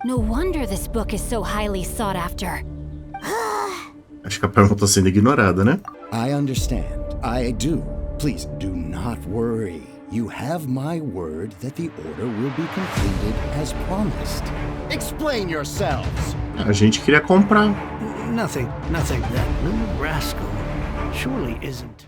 No wonder this book is so highly sought after. Acho que a pergunta tá sendo ignorada, né? I understand. I do. Please do not worry. You have my word that the order will be completed as promised. Explain yourselves. A gente queria comprar. Nothing. That little rascal surely isn't.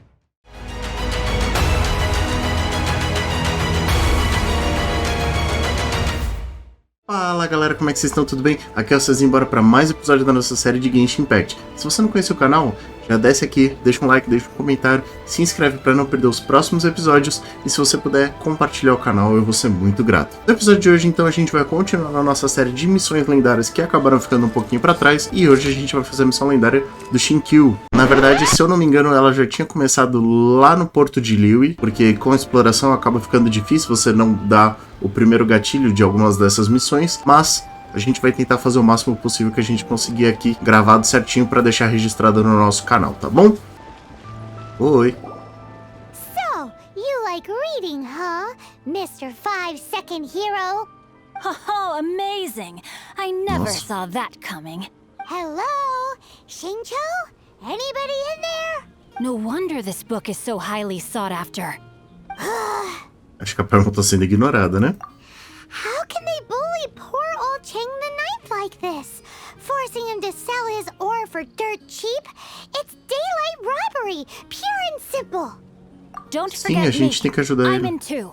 Fala galera, como é que vocês estão? Tudo bem? Aqui é o Cezinho, bora para mais um episódio da nossa série de Genshin Impact. Se você não conhece o canal, já desce aqui, deixa um like, deixa um comentário, se inscreve para não perder os próximos episódios e se você puder compartilhar o canal, eu vou ser muito grato. No episódio de hoje, então, a gente vai continuar na nossa série de missões lendárias que acabaram ficando um pouquinho para trás e hoje a gente vai fazer a missão lendária do Xingqiu. Na verdade, se eu não me engano, ela já tinha começado lá no porto de Valeeeeu, porque com a exploração acaba ficando difícil você não dar o primeiro gatilho de algumas dessas missões, mas a gente vai tentar fazer o máximo possível que a gente conseguir aqui gravado certinho para deixar registrado no nosso canal, tá bom? Oi. So, you like reading, huh, Mr. 5-second hero? Oh, amazing! I never Nossa. saw that coming. Hello? Xingqiu? Anybody in there? No wonder this book is so highly sought after. Acho que a pergunta tá sendo ignorada, né? How can they bully poor old Cheng the Ninth like this? Forcing him to sell his ore for dirt cheap? It's daylight robbery, pure and simple. Don't Sim, forget a gente me. tem que ajudar I'm ele. in too.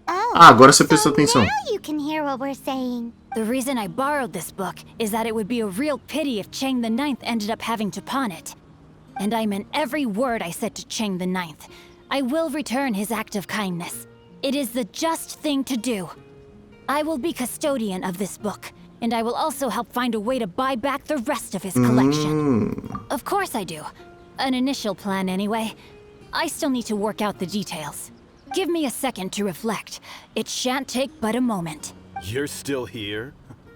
Oh, Ah, agora você prestou so atenção. now you can hear what we're saying. The reason I borrowed this book is that it would be a real pity if Cheng the Ninth ended up having to pawn it. And I meant every word I said to Cheng the Ninth. I will return his act of kindness. It is the just thing to do. I will be custodian of this book, and I will also help find a way to buy back the rest of his collection. Of course I do. An initial plan anyway. I still need to work out the details. Give me a second to reflect. It shan't take but a moment. You're still here?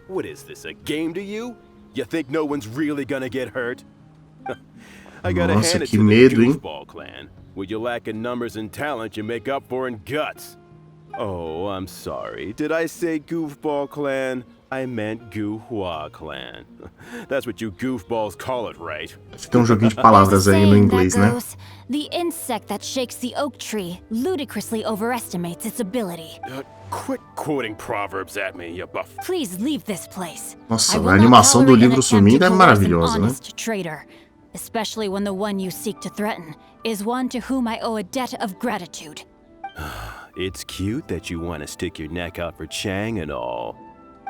What is this, a game to you? You think no one's really gonna get hurt? I gotta Nossa, hand it que to the medo, hein? Goofball clan. What you lack in numbers and talent, you make up for in guts. Oh, I'm sorry. Did I say Goofball clan? I meant Guhua clan. That's what you goofballs call it, right? Tem joguinho de palavras aí no Saying inglês, that né? goes, the insect that shakes the oak tree ludicrously overestimates its ability. Quit quoting proverbs at me, you buff. Please leave this place. Nossa, I will a not animação do tolerate an livro attempt sumindo to é coerce an maravilhosa, né? honest traitor, especially when the one you seek to threaten is one to whom I owe a debt of gratitude. It's cute that you want to stick your neck out for Chang and all.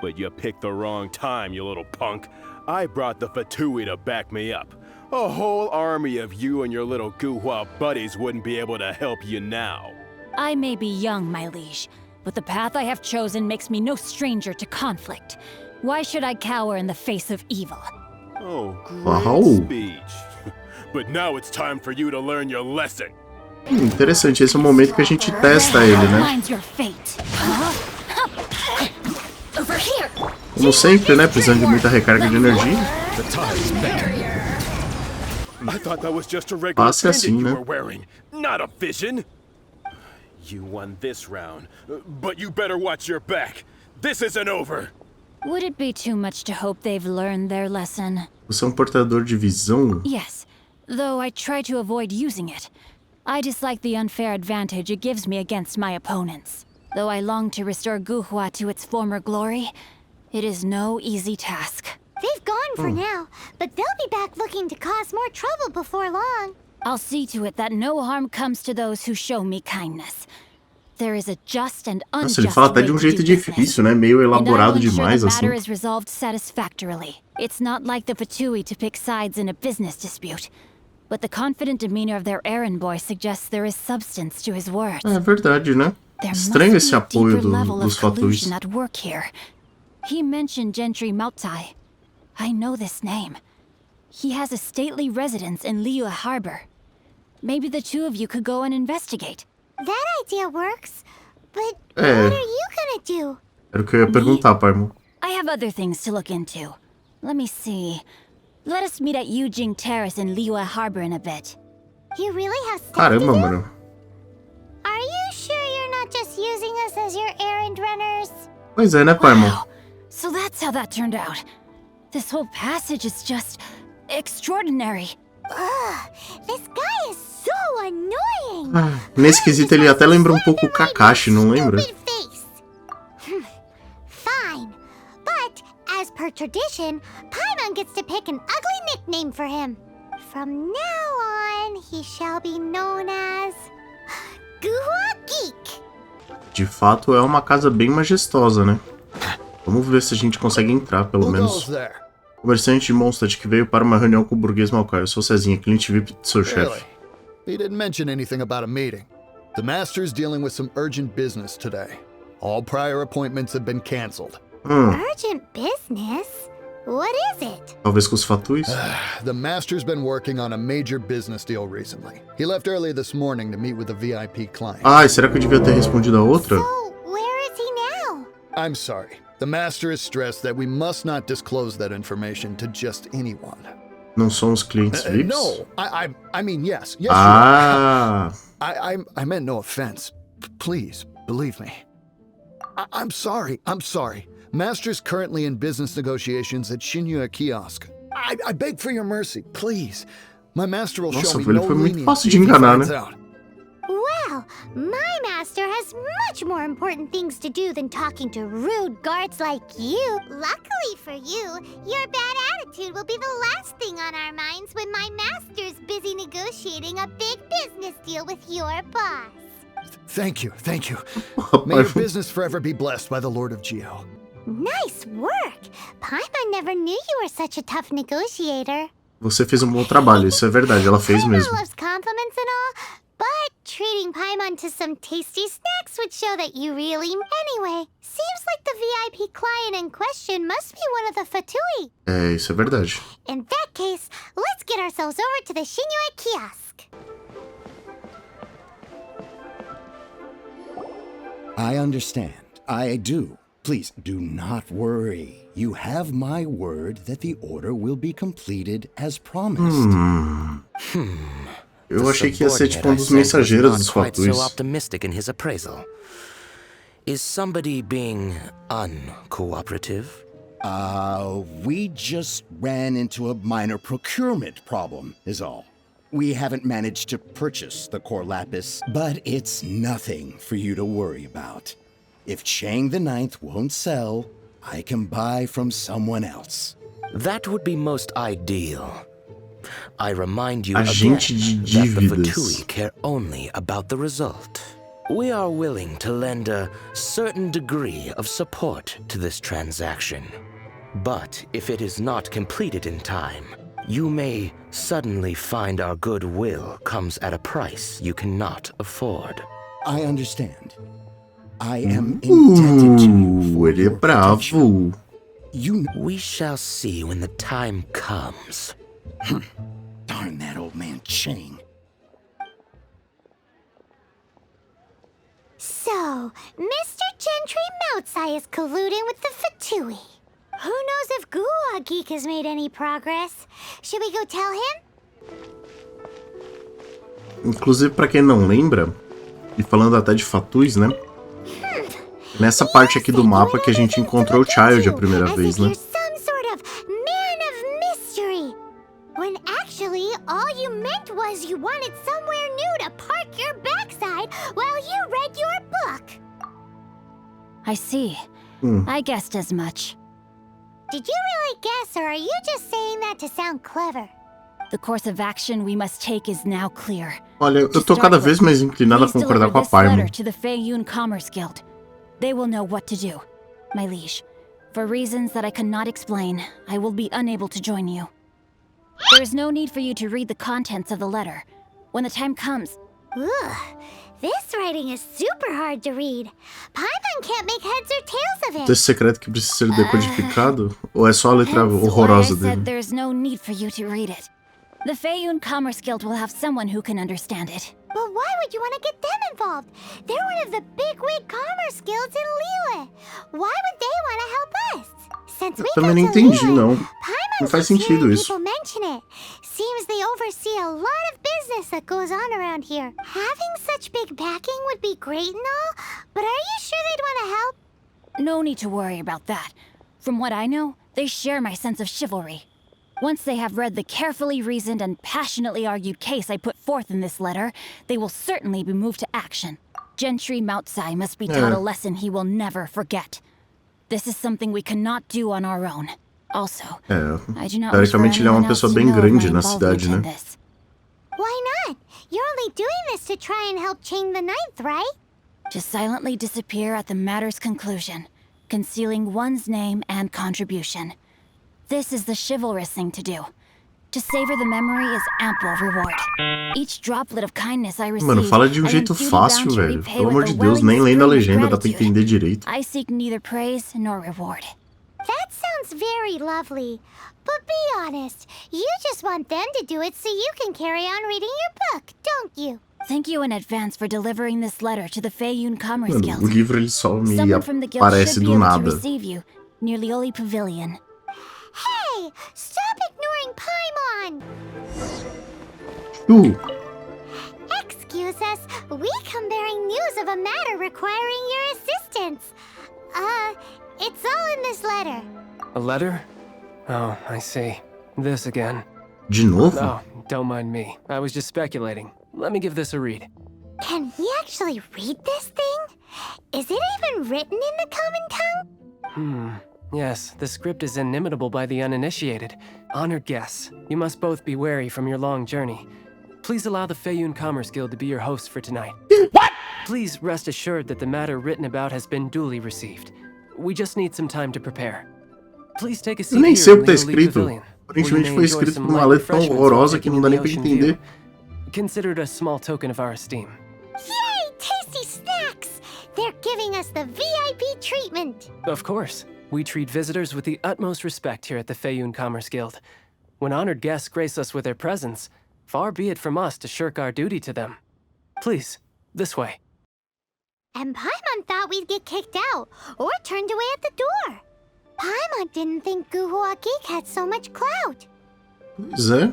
But you picked the wrong time, you little punk. I brought the Fatui to back me up. A whole army of you and your little Guhua buddies wouldn't be able to help you now. I may be young, my liege, but the path I have chosen makes me no stranger to conflict. Why should I cower in the face of evil? Oh, great Wow. speech. But now it's time for you to learn your lesson. Interessante, esse é o momento que a gente testa ele, né? Mine's your fate. Over here. Como sempre, né? Precisando de muita recarga de energia. I thought that was just a regular Passe assim, pendant you né? were wearing, not a vision. You won this round, but you better watch your back. This isn't over. Would it be too much to hope they've learned their lesson? Você é um portador de visão? Yes, though I try to avoid using it. I dislike the unfair advantage it gives me against my opponents. Though I long to restore Guhua to its former glory, it is no easy task. They've gone for now, but they'll be back looking to cause more trouble before long. I'll see to it that no harm comes to those who show me kindness. There is a just and Nossa, unjust ele fala até way de um to jeito do business. difícil, né? Meio And I elaborado will ensure demais, the assim. matter is resolved satisfactorily. It's not like the Fatui to pick sides in a business dispute. But the confident demeanor of their errand boy suggests there is substance to his words. É verdade, né? There Estranho must esse be a apoio deeper level dos of Fatuis. collusion at work here. He mentioned Gentry Mautai. I know this name. He has a stately residence in Valeeeeu Harbor. Maybe the two of you could go and investigate. That idea works, but É. what are you gonna do? Era o que eu ia perguntar, Parmo. I have other things to look into. Let me see. Let us meet at Yujing Terrace in Valeeeeu Harbor in a bit. You really have stuff to Caramba, do? mano. Are you sure you're not just using us as your errand runners? Pois é, né, Parmo? So that's how that turned out. This whole passage is just extraordinary. Ugh, this guy is so annoying. Nesse quesito ele até lembra um pouco o Kakashi, não lembra? Stupid face. Fine, but as per tradition, Paimon gets to pick an ugly nickname for him. From now on, he shall be known as Guhua Geek. De fato, é uma casa bem majestosa, né? Vamos ver se a gente consegue entrar, pelo menos. Comerciante de Mondstadt que veio para uma reunião com o burguês Malcar. Eu sou Cezinha, cliente VIP do seu chefe. He didn't mention anything about a meeting. The master's dealing with some urgent business today. All prior appointments have been cancelled. Urgent business? What is it? Talvez com os fatuis? The master's been working on a major business deal recently. He left early this morning to meet with a VIP client. Ai, será que eu devia ter respondido a outra? So, where is he now? I'm sorry. The master has stressed that we must not disclose that information to just anyone. Não são os clientes VIPs? No, I mean yes. Yes, Ah! I meant no offense. Please, believe me. I'm sorry. Master's currently in business negotiations at Xingqiu kiosk. I beg for your mercy, please. My master will show me no foi muito leniency fácil de if he enganar, finds né? out. Well, my master has much more important things to do than talking to rude guards like you. Luckily for you, your bad attitude will be the last thing on our minds when my master's busy negotiating a big business deal with your boss. Thank you. May your business forever be blessed by the Lord of Geo. Nice work! Paimon never knew you were such a tough negotiator. Você fez um bom trabalho, isso é verdade, ela fez Paimon mesmo. loves compliments and all, but treating Paimon to some tasty snacks would show that you really... Anyway, seems like the VIP client in question must be one of the Fatui. É, isso é verdade. In that case, let's get ourselves over to the Xingqiu kiosk. I understand. I do. Please do not worry. You have my word that the order will be completed as promised. Eu achei que ia ser tipo dos mensageiros dos quite so fatuis. optimistic in his appraisal. Is somebody being uncooperative? We just ran into a minor procurement problem, is all. We haven't managed to purchase the core lapis, but it's nothing for you to worry about. If Chang the Ninth won't sell, I can buy from someone else. That would be most ideal. I remind you Agente again de that the dívidas. Fatui care only about the result. We are willing to lend a certain degree of support to this transaction. But if it is not completed in time, you may suddenly find our goodwill comes at a price you cannot afford. I understand. I am indebted to you for Ele é your protection. bravo. You know. We shall see when the time comes. Darn that old man Chang. So, Mr. Gentry Moutsai is colluding with the Fatui. Who knows if Guhua Geek has made any progress? Should we go tell him? Inclusive, pra quem não lembra, e falando até de fatuis, né? Nessa parte aqui do mapa que a gente encontrou o Child a primeira vez, né? Some sort of man of mystery. When actually, all you meant was you wanted somewhere new to park your backside while you read your book. I see. I guessed as much. Did you really guess, or are you just saying that to sound clever? The course of action we must take is now clear. Olha, eu tô cada vez mais inclinado a Please concordar deliver com a this Paimon. letter to the Valeeeeu Commerce Guild. They will know what to do. My liege, for reasons that I cannot explain, I will be unable to join you. There is no need for you to read the contents of the letter. When the time comes... Ugh, this writing is super hard to read. Paimon can't make heads or tails of it. Texto secreto que precisa ser decodificado? Ou é só a letra Hence why horrorosa I said dele? there's no need for you to read it. The Valeeeeu Commerce Guild will have someone who can understand it. But why would you want to get them involved? They're one of the bigwig commerce guilds in Liyue. Why would they want to help us? Since we Também go não to entendi, Liyue, não. Paimon Não faz keeps sentido hearing isso. people mention it. Seems they oversee a lot of business that goes on around here. Having such big backing would be great and all, but are you sure they'd want to help? No need to worry about that. From what I know, they share my sense of chivalry. Once they have read the carefully reasoned and passionately argued case I put forth in this letter, they will certainly be moved to action. Gentry Moutsai must be taught a lesson he will never forget. This is something we cannot do on our own. Also, I do not wish for teoricamente ele é uma anyone else pessoa to bem know of grande my na involvement cidade, in né? this. Why not? You're only doing this to try and help Chang the Ninth, right? To silently disappear at the matter's conclusion, concealing one's name and contribution. This is the chivalrous thing to do. To savor the memory is ample reward. Each droplet of kindness I receive, Mano, fala de um I am jeito duty fácil, bound to velho. repay Pelo with amor a de Deus, welling nem lendo a spring of legenda dá pra gratitude. entender direito. I seek neither praise nor reward. That sounds very lovely. But be honest, you just want them to do it so you can carry on reading your book, don't you? Thank you in advance for delivering this letter to the Feiyun Commerce Mano, Guild. o livro ele só me Someone from the guild aparece should be do able to nada. receive you near Lioli Pavilion. Hey, stop ignoring Paimon! Excuse us, we come bearing news of a matter requiring your assistance. It's all in this letter. A letter? Oh, I see. This again. De novo? Oh, don't mind me. I was just speculating. Let me give this a read. Can we actually read this thing? Is it even written in the common tongue? Yes, the script is inimitable by the uninitiated. Honored guests, you must both be wary from your long journey. Please allow the Feiyun Commerce Guild to be your host for tonight. What? Please rest assured that the matter written about has been duly received. We just need some time to prepare. Please take a seat Eu nem here sei o in que tá the elite escrito. pavilion, where you Aparentemente may foi enjoy escrito some por uma light letra tão refreshments horrorosa que overlooking não dá the nem pra ocean entender. view. Consider it a small token of our esteem. Yay, tasty snacks! They're giving us the VIP treatment. Of course. We treat visitors with the utmost respect here at the Feiyun Commerce Guild. When honored guests grace us with their presence, far be it from us to shirk our duty to them. Please, this way. And Paimon thought we'd get kicked out or turned away at the door. Paimon didn't think Guhua Geek had so much clout. Pois é.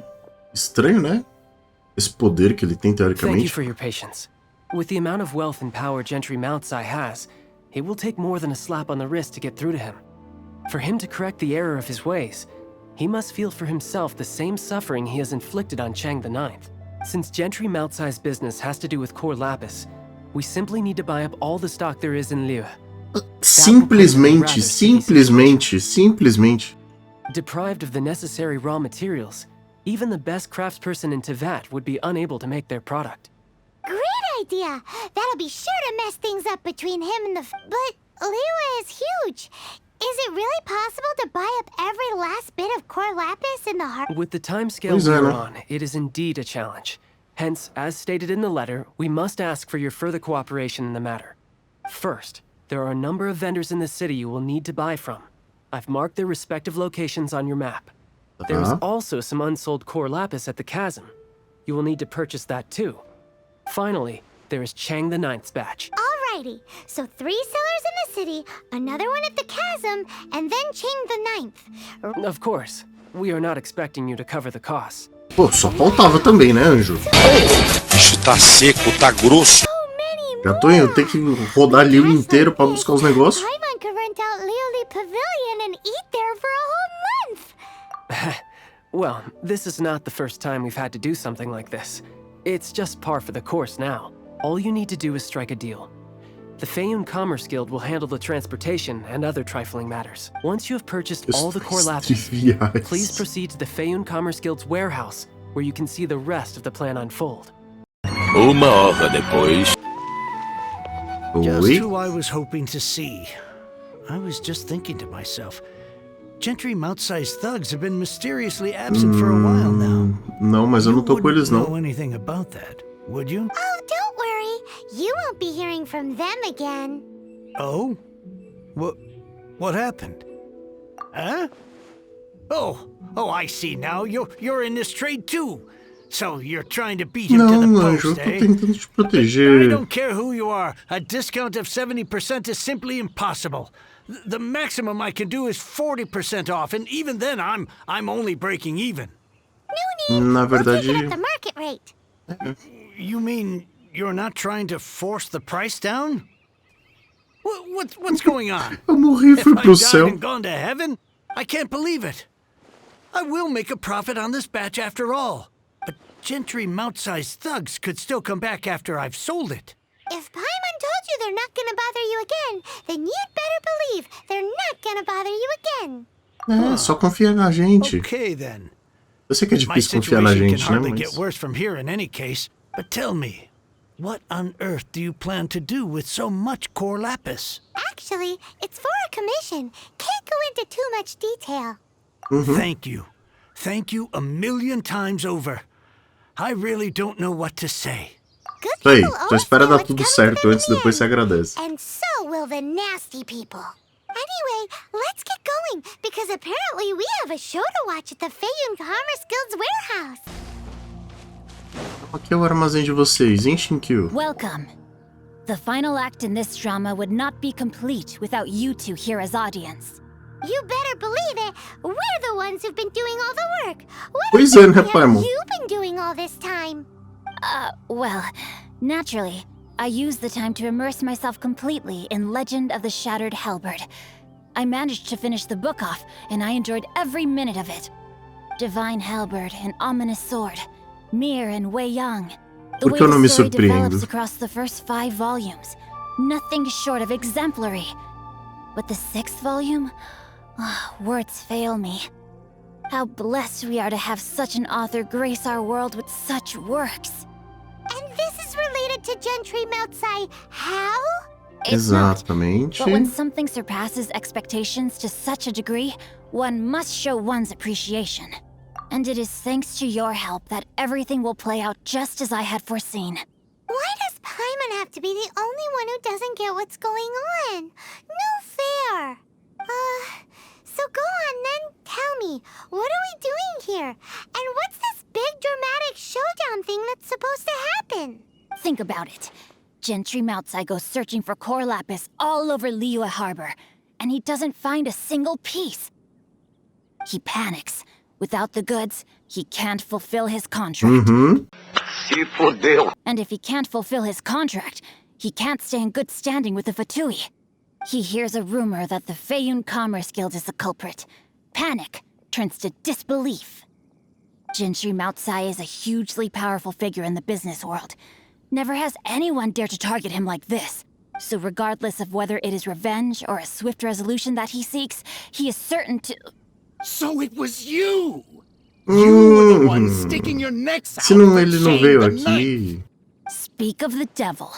Estranho, né? Esse poder que ele tem, Thank you teoricamente. for your patience. With the amount of wealth and power Gentry Moutsai has, it will take more than a slap on the wrist to get through to him. For him to correct the error of his ways, he must feel for himself the same suffering he has inflicted on Chang the Ninth. Since Gentry Moutsai's business has to do with core lapis, we simply need to buy up all the stock there is in Liu. Simplesmente. Deprived of the necessary raw materials, even the best craftsperson in Teyvat would be unable to make their product. Great idea! That'll be sure to mess things up between him and the But Liu is huge. Is it really possible to buy up every last bit of core lapis in the heart? With the timescale we are on, it is indeed a challenge. Hence, as stated in the letter, we must ask for your further cooperation in the matter. First, there are a number of vendors in the city you will need to buy from. I've marked their respective locations on your map. There is also some unsold core lapis at the chasm. You will need to purchase that too. Finally, there is Chang the Ninth's batch. Alrighty, so 3 sellers in the city, another one at the chasm, and then Chang the Ninth. Of course, we are not expecting you to cover the costs. Pô, só faltava também, né, anjo? Bicho tá seco, tá grosso. Já tô indo, tem que rodar Liu inteiro pra buscar os negócios. Paimon could rent out Liuli Pavilion and eat there for a whole month. Well, this is not the first time we've had to do something like this. It's just par for the course now. All you need to do is strike a deal. The Feiyun Commerce Guild will handle the transportation and other trifling matters. Once you have purchased all the core lapis, please proceed to the Feiyun Commerce Guild's warehouse, where you can see the rest of the plan unfold. Uma hora depois. Just Oi? who I was hoping to see. I was just thinking to myself, Gentry Moutsai's thugs have been mysteriously absent for a while now. Não, mas eu You não tô com wouldn't eles, não. know anything about that, would you? Oh, don't worry. You won't be hearing from them again. Oh? What happened? Huh? Oh, I see now. You're in this trade too. So you're trying to beat him to Não, the anjo, eu post, tô eh? tentando te I proteger. don't care who you are. A discount of 70% is simply impossible. The maximum I can do is 40% off, and even then I'm only breaking even. No need. Na We'll take it verdade, at the market rate. You mean you're not trying to force the price down? What's going on? Eu morri e If fui I pro died céu. and gone to heaven? I can't believe it. I will make a profit on this batch after all. But gentry mount-sized thugs could still come back after I've sold it. If Paimon told you they're not gonna bother you again, then you'd better believe they're not gonna bother you again. É, só confia na gente. Okay, then. Eu sei que é My difícil confiar na situation can gente, né? hardly Mas... get worse from here in any case. But tell me, what on earth do you plan to do with so much core lapis? Actually, it's for a commission. Can't go into too much detail. Thank you. Thank you a million times over. I really don't know what to say. Good Aí, people só always espera know dar what's tudo coming to certo them antes, in the depois você end. agradece. And so will the nasty people. Anyway, let's get going, because apparently we have a show to watch at the Feiyun Commerce Guild's warehouse. Aqui é o armazém de vocês, hein, Xingqiu? Welcome. The final act in this drama would not be complete without you two here as audience. You better believe it. We're the ones who've been doing all the work. What Pois é, né, exactly have Paimon? you been doing all this time? Well, naturally, I used the time to immerse myself completely in Legend of the Shattered Halberd. I managed to finish the book off, and I enjoyed every minute of it. Divine Halberd, an ominous sword. Mir and Wei Yang. The Por way que eu não me the story surpreendo? develops across the first 5 volumes. Nothing short of exemplary. But the 6th volume? Words fail me. How blessed we are to have such an author grace our world with such works. And this is related to Gentry Moutsai. How? It's not. Exatamente. But when something surpasses expectations to such a degree, one must show one's appreciation. And it is thanks to your help that everything will play out just as I had foreseen. Why does Paimon have to be the only one who doesn't get what's going on? No fair. So go on then, tell me, what are we doing here? And what's this big dramatic showdown thing that's supposed to happen? Think about it. Gentry Moutsai goes searching for core lapis all over Valeeeeu Harbor, and he doesn't find a single piece. He panics. Without the goods, he can't fulfill his contract. Se fodeu. And if he can't fulfill his contract, he can't stay in good standing with the Fatui. He hears a rumor that the Feiyun Commerce Guild is the culprit. Panic turns to disbelief. Gentry Moutsai is a hugely powerful figure in the business world. Never has anyone dared to target him like this. So regardless of whether it is revenge or a swift resolution that he seeks, he is certain to... So it was you! You were the one sticking your necks out Se não, for ele não Shane veio the aqui. Ninth. Speak of the devil.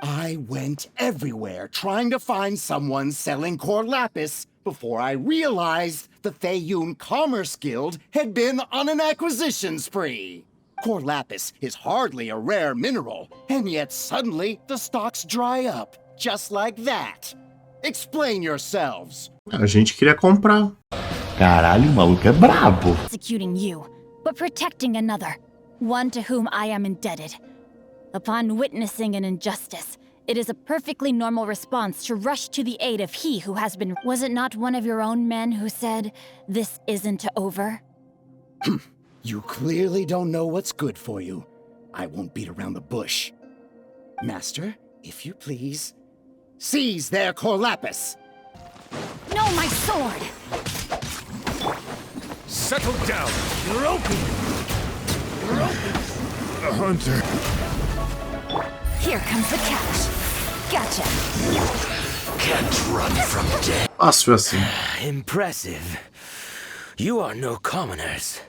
I went everywhere trying to find someone selling core lapis before I realized the Feiyun Commerce Guild had been on an acquisition spree. Core lapis is hardly a rare mineral, and yet suddenly the stocks dry up, just like that. Explain yourselves. A gente queria comprar. Caralho, o maluco é brabo. Executing you, but protecting another, one to whom I am indebted. Upon witnessing an injustice, it is a perfectly normal response to rush to the aid of he who has been... Was it not one of your own men who said, "This isn't over"? You clearly don't know what's good for you. I won't beat around the bush. Master, if you please, seize their core lapis. No, my sword! Settle down. You're open. You're open. A hunter. Here comes the catch. Gotcha. Can't run from death. Fácil assim. Impressive. You are no commoners.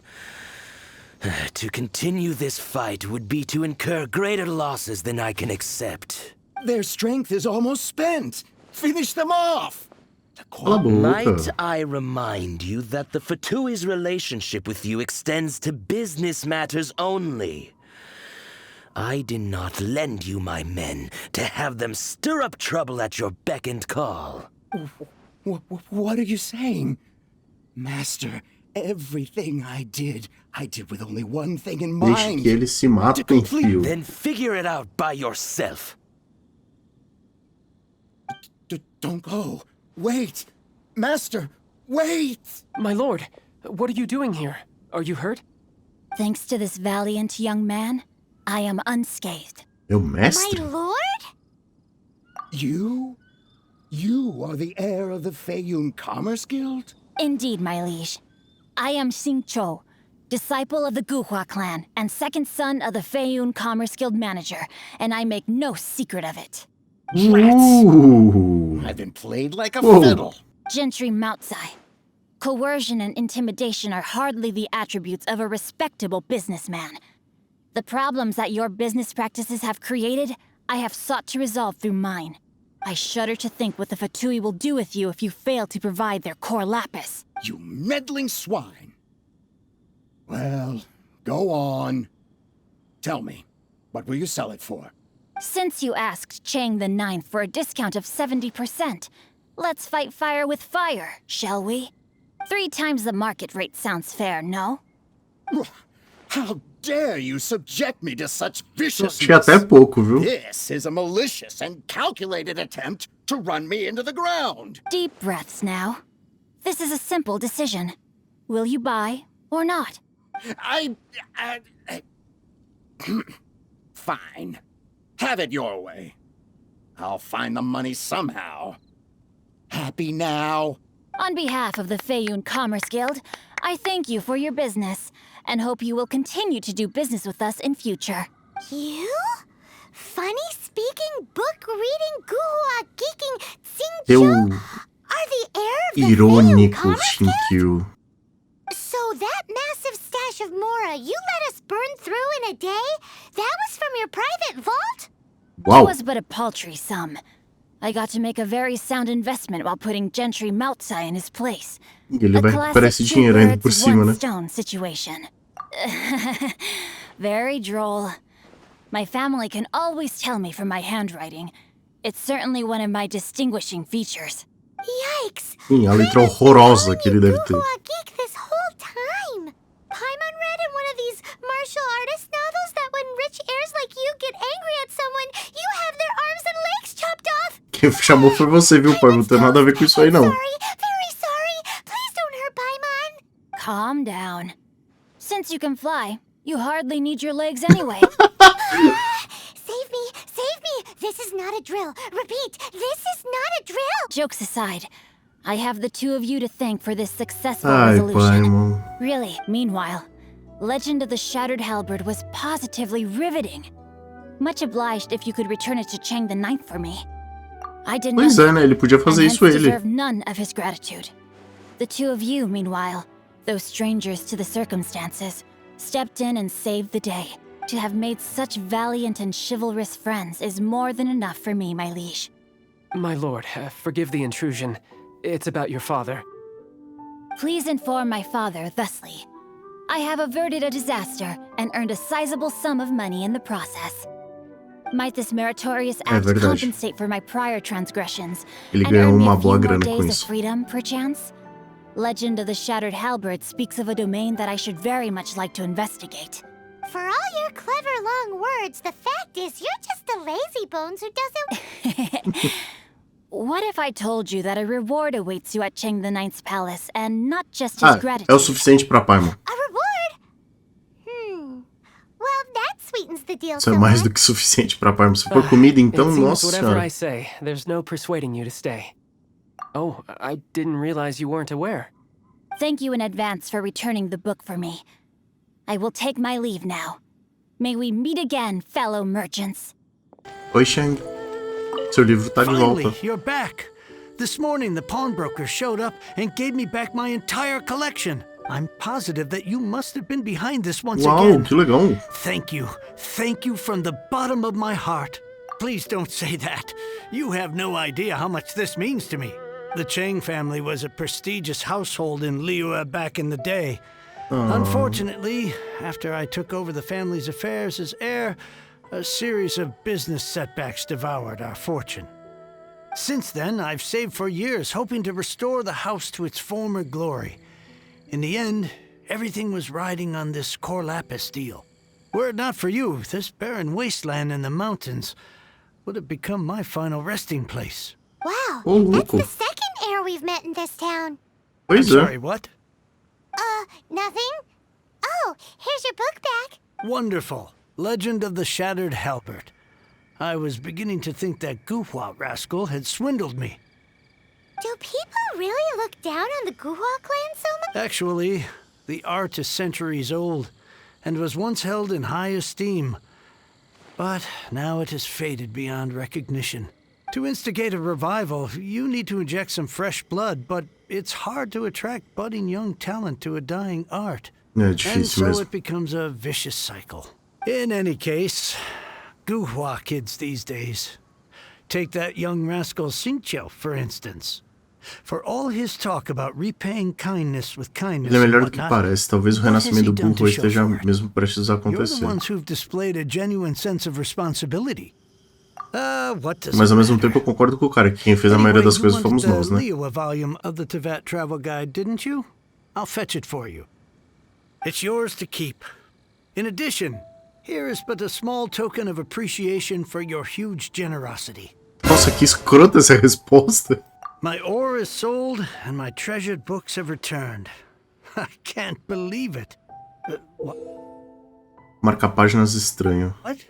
To continue this fight would be to incur greater losses than I can accept. Their strength is almost spent. Finish them off. Cala a Might boca. I remind you that the Fatui's relationship with you extends to business matters only. I did not lend you my men to have them stir up trouble at your beck and call. What are you saying? Master, everything I did with only one thing in Deixe mind. que eles se matem, fio. Then figure it out by yourself. Don't go. Wait! Master, wait! My lord, what are you doing here? Are you hurt? Thanks to this valiant young man, I am unscathed. Meu My mestre? lord? You? You are the heir of the Valeeeeu Commerce Guild? Indeed, my liege. I am Xingqiu, disciple of the Guhua clan and second son of the Valeeeeu Commerce Guild manager, and I make no secret of it. Ooh. I've been played like a Whoa. fiddle. Gentry Moutsai. Coercion and intimidation are hardly the attributes of a respectable businessman. The problems that your business practices have created, I have sought to resolve through mine. I shudder to think what the Fatui will do with you if you fail to provide their core lapis. You meddling swine. Well, go on. Tell me, what will you sell it for? Since you asked Chang the Ninth for a discount of 70%, let's fight fire with fire, shall we? 3 times the market rate sounds fair, no? How dare you subject me to such viciousness? Achei até pouco, viu? This is a malicious and calculated attempt to run me into the ground. Deep breaths now. This is a simple decision. Will you buy or not? Fine. Have it your way. I'll find the money somehow. Happy now? On behalf of the Valeeeeu Commerce Guild, I thank you for your business, and hope you will continue to do business with us in future. You? Funny-speaking, book-reading, guhua geeking Teu Xingqiu are the heir of the Valeeeeu irônico Commerce Guild? Xingqiu. So that massive stash of Mora you let us burn through in a day? That was from your private vault? It Uau. was but a paltry sum. I got to make a very sound investment while putting Gentry Moutsai in his place. Ele A vai classic recuperar esse two dinheiro ainda por birds, cima, one né? stone situation. Very droll. My family can always tell me from my handwriting. It's certainly one of my distinguishing features. Yikes! Sim, a letra horrorosa que ele deve ter. Guhua geek this whole time. Paimon read in one of these martial artist novels that when rich heirs like you get angry at someone, you have their arms and legs chopped off. Quem chamou foi você, viu, pai? Não tem nada a ver com isso aí, não. Sorry, very sorry. Please don't hurt Paimon. Calm down. Since you can fly, you hardly need your legs anyway. Save me, save me. This is not a drill. Repeat, this is not a drill. Jokes aside, I have the 2 of you to thank for this successful Ai, resolution. Paimon. Really, meanwhile, Legend of the Shattered Halberd was positively riveting. Much obliged if you could return it to Chang the Ninth for me. I did Pois nothing, é, né? Ele podia and fazer hence isso ele. deserve none of his gratitude. The 2 of you, meanwhile, though strangers to the circumstances, stepped in and saved the day. To have made such valiant and chivalrous friends is more than enough for me, my liege. My lord, forgive the intrusion. It's about your father. Please inform my father thusly. I have averted a disaster and earned a sizable sum of money in the process. Might this meritorious act verdade. compensate for my prior transgressions Ele and ganhou earn me uma a few boa more grana com days of isso. freedom, perchance? Legend of the Shattered Halberd speaks of a domain that I should very much like to investigate. For all your clever long words, the fact is you're just a lazy bones who doesn't... What if I told you that a reward awaits you at Chang the Ninth's palace, and not just his Ah, gratitude? é o suficiente pra Paimon. A reward? Well, that sweetens the deal Isso é mais do que suficiente pra Paimon. Se for comida, então, It seems nossa whatever senhora. I say, there's no persuading you to stay. Oh, I didn't realize you weren't aware. Thank you in advance for returning the book for me. I will take my leave now. May we meet again, fellow merchants. Oi, Shang. Seu livro tá de Finally, volta. you're back. This morning, the pawnbroker showed up and gave me back my entire collection. I'm positive that you must have been behind this once Uau, again. que legal. Thank you. Thank you from the bottom of my heart. Please don't say that. You have no idea how much this means to me. The Chang family was a prestigious household in Liyue back in the day. Unfortunately, after I took over the family's affairs as heir, a series of business setbacks devoured our fortune. Since then, I've saved for years, hoping to restore the house to its former glory. In the end, everything was riding on this core lapis deal. Were it not for you, this barren wasteland in the mountains would have become my final resting place. Wow, Ô, that's louco. the second heir we've met in this town. Pois é. Sorry, what? Nothing? Oh, here's your book back. Wonderful. Legend of the Shattered Halberd. I was beginning to think that Guhua rascal had swindled me. Do people really look down on the Guhua clan so much? Actually, the art is centuries old and was once held in high esteem. But now it has faded beyond recognition. To instigate a revival, you need to inject some fresh blood, but it's hard to attract budding young talent to a dying art. And so it becomes a vicious cycle. In any case, Guhua kids these days. Take that young rascal Xingqiu, for instance. For all his talk about repaying kindness with kindness, Ele é melhor do que parece. Talvez o renascimento do burro esteja mesmo prestes a You're the acontecer. ones who've displayed a genuine sense of responsibility. What does Mas ao mesmo tempo eu concordo com o cara que quem fez a maioria das coisas fomos nós, né? Valeeeeu a volume of the Teyvat travel guide, didn't you? I'll fetch it for you. It's yours to keep. In addition, here is but a small token of appreciation for your huge generosity. Nossa, que escrota essa resposta. My ore is sold and my treasured books have returned. I can't believe it. What? Marca-páginas estranho. What?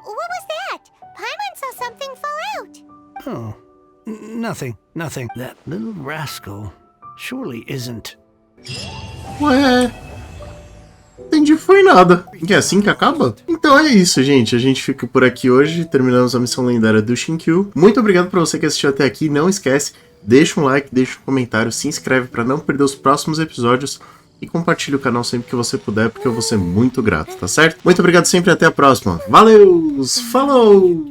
What was that? Paimon saw something fall out. Oh, nothing. That little rascal surely isn't. Ué, entendi, foi nada. E é assim que acaba? Então é isso, gente. A gente fica por aqui hoje. Terminamos a missão lendária do Xingqiu. Muito obrigado pra você que assistiu até aqui. Não esquece, deixa um like, deixa um comentário, se inscreve pra não perder os próximos episódios e compartilha o canal sempre que você puder, porque eu vou ser muito grato, tá certo? Muito obrigado sempre e até a próxima. Valeu! Falou!